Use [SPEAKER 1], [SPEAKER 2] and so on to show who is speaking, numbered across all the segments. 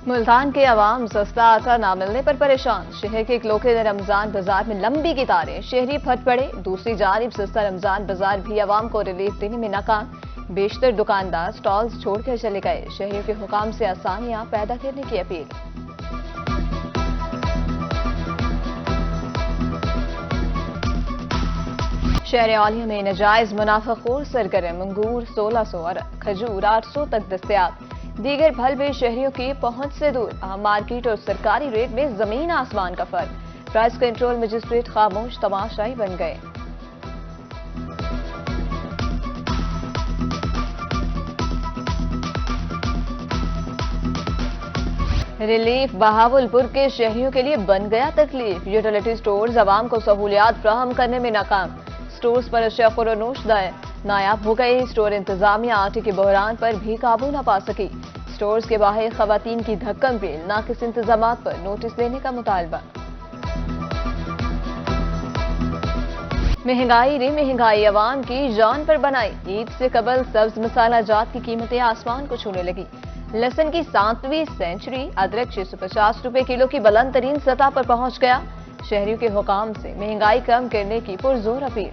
[SPEAKER 1] मुल्तान के अवाम सस्ता आटा न मिलने पर परेशान। शहर के इकलौते रमजान बाजार में लंबी कतारें, शहरी फट पड़े। दूसरी जानिब सस्ता रमजान बाजार भी अवाम को रिलीफ देने में नाकाम। बेशतर दुकानदार स्टॉल्स छोड़कर चले गए। शहरियों के हुकाम से आसानियां पैदा करने की अपील। शहर औलिया में नाजायज मुनाफाखोर सरगर्म। अंगूर 1600 और खजूर 800 तक दस्तयाब। दीगर फल भी शहरियों की पहुंच से दूर। अहम मार्केट और सरकारी रेट में जमीन आसमान का फर्क। प्राइस कंट्रोल मजिस्ट्रेट खामोश तमाशाई बन गए। रिलीफ बहावलपुर के शहरियों के लिए बन गया तकलीफ। यूटिलिटी स्टोर्स अवाम को सहूलियात फ्राहम करने में नाकाम। स्टोर्स पर अशिया फरोख्त नायाब हो गए। स्टोर इंतजामिया आटे के बहरान पर भी काबू न पा सकी। स्टोर्स के बाहर खवातीन की धक्कम बेल। नाकिस इंतजामात पर नोटिस लेने का मुतालबा। महंगाई रे महंगाई अवाम की जान पर बनाई। ईद से कबल सब्ज मसाला जात की कीमतें आसमान को छूने लगी। लहसुन की 7वीं सेंचुरी। अदरक 650 रुपए किलो की बुलंद तरीन सतह पर पहुंच गया। शहरियों के हुकाम से महंगाई कम करने की पुरजोर अपील।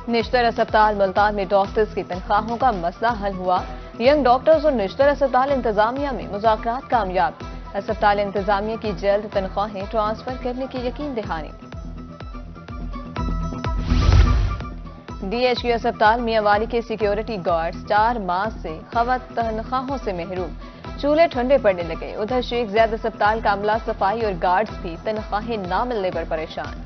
[SPEAKER 1] निश्तर अस्पताल मुल्तान में डॉक्टर्स की तनख्वाहों का मसला हल हुआ। यंग डॉक्टर्स और निश्तर अस्पताल इंतजामिया में मुज़ाकरात कामयाब। अस्पताल इंतजामिया की जल्द तनख्वाहें ट्रांसफर करने की यकीन दहानी। DHQ अस्पताल मियांवाली के सिक्योरिटी गार्ड्स 4 माह से खवत तनख्वाहों से महरूम। चूल्हे ठंडे पड़ने लगे। उधर शेख ज़ैद अस्पताल का अमला, सफाई और गार्ड्स भी तनख्वाहें न मिलने पर परेशान।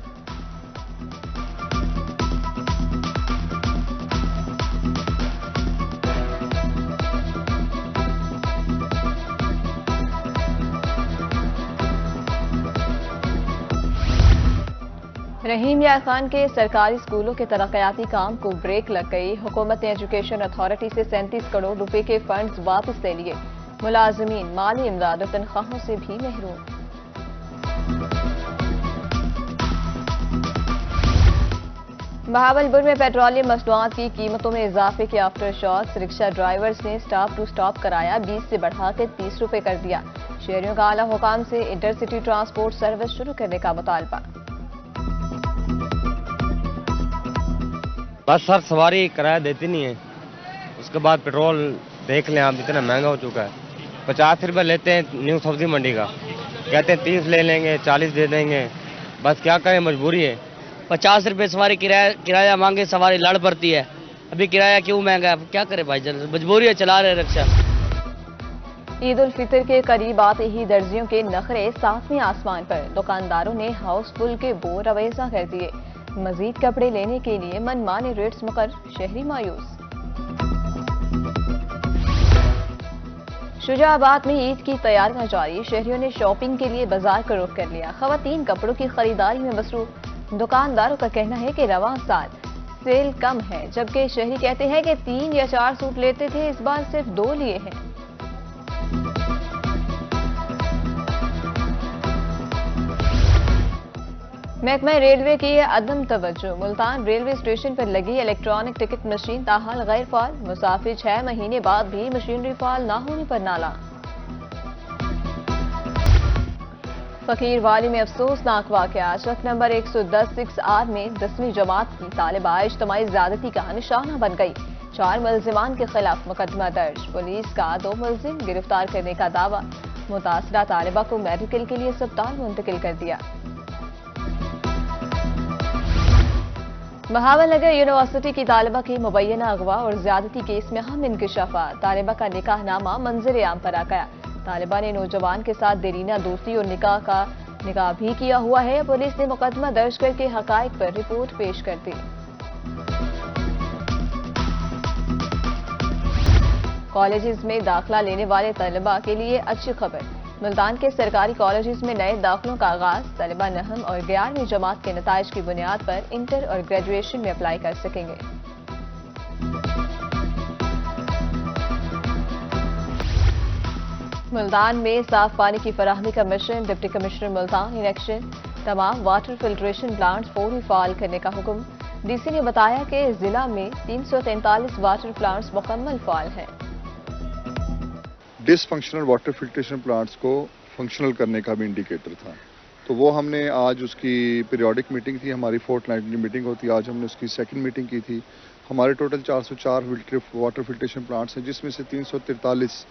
[SPEAKER 1] रहीम यार खान के सरकारी स्कूलों के तरक्याती काम को ब्रेक लग गई। हुकूमत ने एजुकेशन अथॉरिटी से 37 करोड़ रुपए के फंड्स वापस ले लिए। मुलाजमीन माली इमदाद और तनख्वाहों से भी महरूम। बहावलपुर में पेट्रोलियम मसनूआत की कीमतों में इजाफे के आफ्टर शॉक्स। रिक्शा ड्राइवर्स ने स्टॉप टू स्टॉप कराया। 20 से बढ़ाकर 30 रुपए कर दिया। शहरियों का आला हुकाम से इंटरसिटी ट्रांसपोर्ट सर्विस शुरू करने का मुतालबा।
[SPEAKER 2] बस सर सवारी किराया देती नहीं है। उसके बाद पेट्रोल देख लें आप, इतना महंगा हो चुका है। 50 रुपये लेते हैं न्यू सब्जी मंडी का, कहते हैं 30 ले लेंगे, 40 दे देंगे। बस क्या करें, मजबूरी है।
[SPEAKER 3] 50 रुपये सवारी किराया मांगे, सवारी लड़ पड़ती है। अभी किराया क्यों महंगा है, क्या करे भाई, जन मजबूरी है, चला रहे रिक्शा।
[SPEAKER 1] ईद उल फितर के करीब आते ही दर्जियों के नखरे 7वें आसमान पर। दुकानदारों ने हाउसफुल के बोर अवेजा कर दिए। मजीद कपड़े लेने के लिए मनमाने रेट्स मुकर। शहरी मायूस। शुजाबाद में ईद की तैयारियां जारी। शहरियों ने शॉपिंग के लिए बाजार का रुख कर लिया। खवातीन कपड़ों की खरीदारी में मसरूफ। दुकानदारों का कहना है कि रवां साल सेल कम है, जबकि शहरी कहते हैं कि 3 या 4 सूट लेते थे, इस बार सिर्फ 2 लिए हैं। महकमा रेलवे की अदम तवज्जो। मुल्तान रेलवे स्टेशन पर लगी इलेक्ट्रॉनिक टिकट मशीन ताहाल गैर फाल। मुसाफिर 6 महीने बाद भी मशीनरी फाल न होने पर नाला। फकीरवाली में अफसोसनाक वाकया। ट्रक नंबर 110-6R में 10वीं जमात की तालिबा इज्तिमाई ज्यादती का निशाना बन गई। 4 मुलजिमान के खिलाफ मुकदमा दर्ज। पुलिस का 2 मुलजिम गिरफ्तार करने का दावा। मुतासरा तालिबा को मेडिकल के लिए अस्पताल मुंतकिल कर दिया। बहावलनगर यूनिवर्सिटी की तालिबा की मुबैना अगवा और ज्यादती केस में अहम इंकशाफात। तालिबा का निकाहनामा मंजर आम पर आ गया। तालिबा ने नौजवान के साथ देरीना दोस्ती और निकाह भी किया हुआ है। पुलिस ने मुकदमा दर्ज करके हकाइक पर रिपोर्ट पेश कर दी। कॉलेजेस में दाखिला लेने वाले तलबा के लिए अच्छी खबर। मुल्तान के सरकारी कॉलेजेस में नए दाखिलों का आगाज। तलबा 9वीं और 11वीं जमात के नताइज की बुनियाद पर इंटर और ग्रेजुएशन में अप्लाई कर सकेंगे। मुल्तान में साफ पानी की फराहमी का mission. Deputy commissioner Multan election. तमाम वाटर फिल्ट्रेशन प्लांट्स फौरी फाल करने का हुक्म। ڈی سی نے بتایا کہ ضلع میں 343 واٹر پلانٹس مکمل فعال ہیں۔
[SPEAKER 4] ڈس فنکشنل واٹر فلٹریشن پلانٹس کو فنکشنل کرنے کا بھی انڈیکیٹر تھا، تو وہ ہم نے آج اس کی پیریوڈک میٹنگ تھی، ہماری فورٹ نائٹلی میٹنگ ہوتی ہے، آج ہم نے اس کی سیکنڈ میٹنگ کی تھی۔ ہمارے ٹوٹل 404 واٹر فلٹریشن پلانٹس ہیں، جس میں سے 343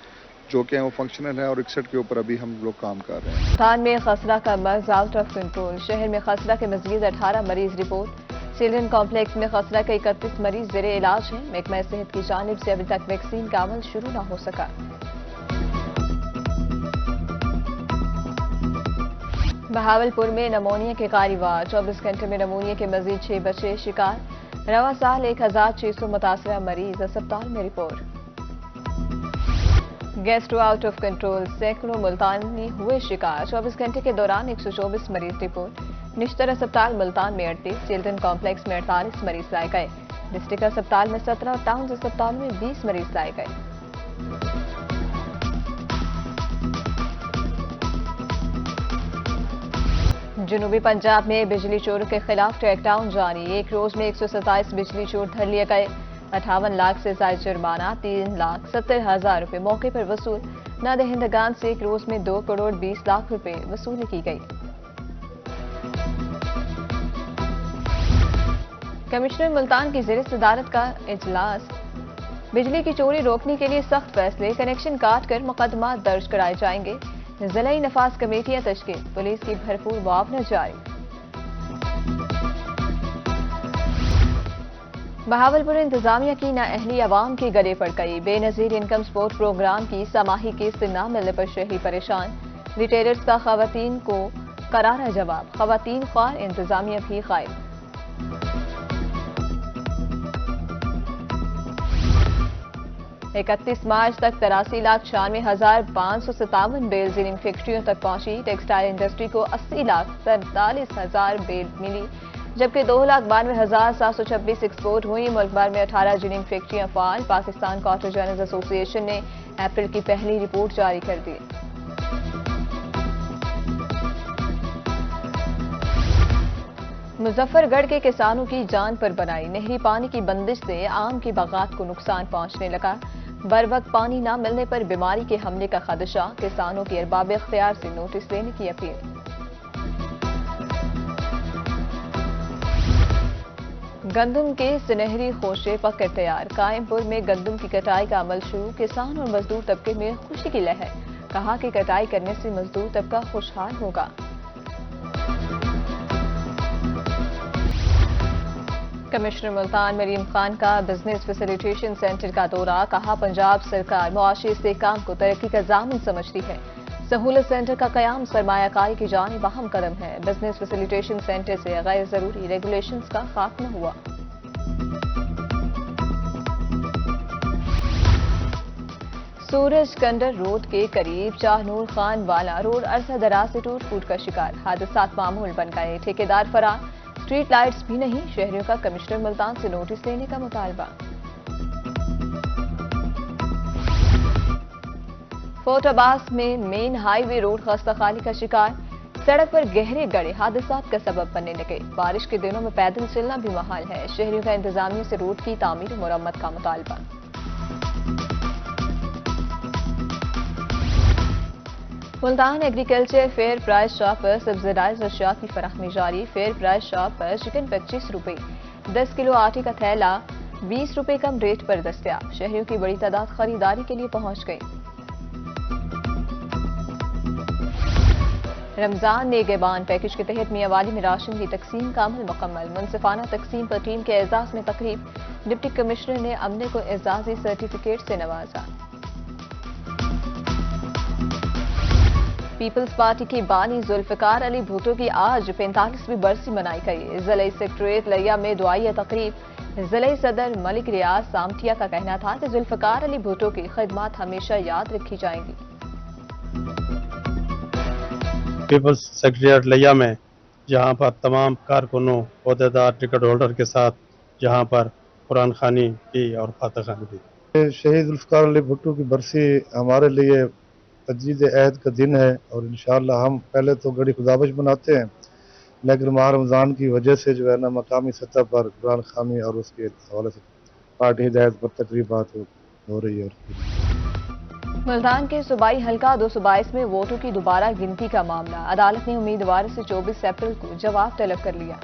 [SPEAKER 4] جو کہ ہیں وہ فنکشنل ہیں، اور 61 کے اوپر ابھی ہم لوگ کام کر رہے ہیں۔
[SPEAKER 1] ملتان میں خسرہ کا مرض آؤٹ آف کنٹرول، شہر میں خسرہ کے مزید 18 مریض رپورٹ۔ چلڈرن کمپلیکس میں خسرہ کے 31 مریض زیر علاج ہیں۔ محکمہ صحت کی جانب سے ابھی تک ویکسین کا عمل شروع نہ ہو سکا۔ بہاولپور میں نمونیا کے کاروبار، 24 گھنٹے میں نمونیا کے مزید 6 بچے شکار۔ رواں سال 1600 متاثرہ مریض اسپتال میں report. Gastro out of control, سینکڑوں ملتانی ہوئے شکار، 24 گھنٹے کے دوران 124 مریض رپورٹ۔ نشتر اسپتال ملتان میں 38، چلڈرن کمپلیکس میں 48 مریض لائے گئے۔ ڈسٹرکٹ اسپتال میں 17 اور ٹاؤنز اسپتال میں 20 مریض لائے گئے۔ جنوبی پنجاب میں بجلی چوروں کے خلاف ٹریک ڈاؤن جاری، ایک روز میں 127 بجلی چور دھر لیے گئے۔ 58 لاکھ سے زائد جرمانہ، 3,70,000 روپے موقع پر وصول۔ نہ دہندگان سے ایک روز میں 2 کروڑ 20 لاکھ روپے وصولی کی گئی۔ کمشنر ملتان کی زیر صدارت کا اجلاس، بجلی کی چوری روکنے کے لیے سخت فیصلے، کنیکشن کاٹ کر مقدمات درج کرائے جائیں گے، ضلعی نفاذ کمیٹیاں تشکیل، پولیس کی بھرپور معاونت جاری۔ بہاولپور انتظامیہ کی نااہلی عوام کے گلے پڑ گئی، بے نظیر انکم سپورٹ پروگرام کی سماحی قسط نہ ملنے پر شہری پریشان، ریٹیلرز کا خواتین کو کرارا جواب، خواتین خوار انتظامیہ بھی غائب۔ 31 مارچ تک 83,96,557 بیل زیننگ فیکٹریوں تک پہنچی، ٹیکسٹائل انڈسٹری کو 80,43,000 بیل ملی، جبکہ 2,92,726 ایکسپورٹ ہوئی۔ ملک بھر میں 18 جیننگ فیکٹریاں فعال۔ پاکستان کاٹن جرنلز ایسوسی ایشن نے اپریل کی پہلی رپورٹ جاری کر دی۔ مظفر گڑھ کے کسانوں کی جان پر بنائی، نہری پانی کی بندش سے آم کی باغات کو نقصان پہنچنے لگا۔ بر وقت پانی نہ ملنے پر بیماری کے حملے کا خدشہ، کسانوں کی ارباب اختیار سے نوٹس لینے کی اپیل۔ گندم کے سنہری خوشے پکر تیار، قائم پور میں گندم کی کٹائی کا عمل شروع، کسان اور مزدور طبقے میں خوشی کی لہر، کہا کہ کٹائی کرنے سے مزدور طبقہ خوشحال ہوگا۔ کمشنر ملتان مریم خان کا بزنس فیسیلیٹیشن سینٹر کا دورہ، کہا پنجاب سرکار معاشی استحکام کو ترقی کا ضامن سمجھتی ہے، سہولت سینٹر کا قیام سرمایہ کاری کی جانب اہم قدم ہے، بزنس فیسیلیٹیشن سینٹر سے غیر ضروری ریگولیشنز کا خاتمہ ہوا۔ سورج کنڈر روڈ کے قریب چاہنور خان والا روڈ عرصہ دراز سے ٹوٹ پھوٹ کا شکار، حادثات معمول بن گئے، ٹھیکیدار فرار، اسٹریٹ لائٹس بھی نہیں، شہریوں کا کمشنر ملتان سے نوٹس لینے کا مطالبہ۔ فورٹ عباس میں مین ہائی وے روڈ خستہ خالی کا شکار، سڑک پر گہرے گڑھے حادثات کا سبب بننے لگے، بارش کے دنوں میں پیدل چلنا بھی محال ہے، شہریوں کا انتظامیہ سے روڈ کی تعمیر و مرمت کا مطالبہ۔ Multan agriculture fair price shop پر سبسڈائز اشیاء کی فراہمی جاری، فیئر پرائز شاپ پر چکن 25 روپے، 10 کلو آٹے کا تھیلا 20 روپے کم ریٹ پر دستیاب، شہریوں کی بڑی تعداد خریداری کے لیے پہنچ گئی۔ رمضان نیگہبان پیکج کے تحت میاں والی میں راشن کی تقسیم کا عمل مکمل، منصفانہ تقسیم پر ٹیم کے اعزاز میں تقریب، ڈپٹی کمشنر نے عملے کو اعزازی سرٹیفکیٹ سے نوازا۔ پیپلز پارٹی کی بانی ذوالفقار علی بھٹو کی آج 45ویں برسی منائی گئی، ضلعی سیکریٹریٹ لیا میں دعائیہ تقریب، ضلعی صدر ملک ریاض سامٹیا کا کہنا تھا کہ ذوالفقار علی بھٹو کی خدمات ہمیشہ یاد رکھی جائیں گی۔
[SPEAKER 5] پیپلز سیکریٹریٹ لیا میں جہاں پر تمام کارکنوں، عہدیدار، ٹکٹ ہولڈر کے ساتھ جہاں پر قرآن خوانی کی اور فاتح خوانی کی۔
[SPEAKER 6] شہید ذوالفقار علی بھٹو کی برسی ہمارے لیے تجدید عہد کا دن ہے، اور انشاءاللہ ہم پہلے تو گڑی خدابش بناتے ہیں، लेकिन माह रमज़ान की वजह से जो है ना मकामी सतह पर कुरान खानी और उसके हवाले से पार्टी हिदायत पर तकरीबात हो रही है।
[SPEAKER 1] मुल्तान के सूबाई हल्का 222 में वोटों की दोबारा गिनती का मामला, अदालत ने उम्मीदवार से 24 अप्रैल को जवाब तलब कर लिया।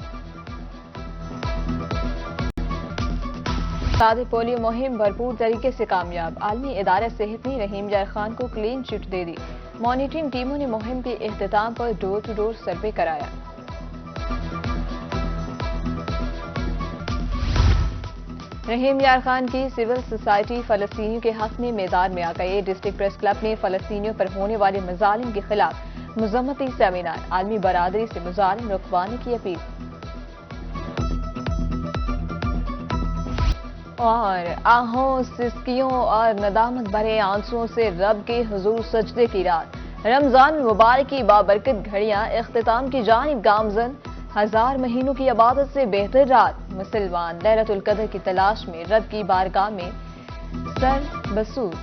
[SPEAKER 1] सादे पोलियो मुहिम भरपूर तरीके से कामयाब, आलमी इदारा सेहत ने रहीम यार खान को क्लीन चिट दे दी। मॉनिटरिंग टीमों ने मुहिम के इख्तिताम पर डोर टू डोर सर्वे कराया। रहीम यार खान की सिविल सोसाइटी फलस्तीनियों के हक में मैदान में आ गए। डिस्ट्रिक्ट प्रेस क्लब ने फलस्तीनियों पर होने वाले मजालिम के खिलाफ मुजम्मती सेमिनार, आलमी बरादरी से मुजालिम रुकवाने की अपील। और आहों, सिसकियों और नदामत भरे आंसुओं से रब के हुजूर सजदे की रात, रमजान मुबारक की बाबरकत घड़ियां इख्तिताम की जानिब गामजन, 1000 महीनों की इबादत से बेहतर रात, मुसलमान लैलतुल कदर की तलाश में रब की बारगाह में सर बसूज।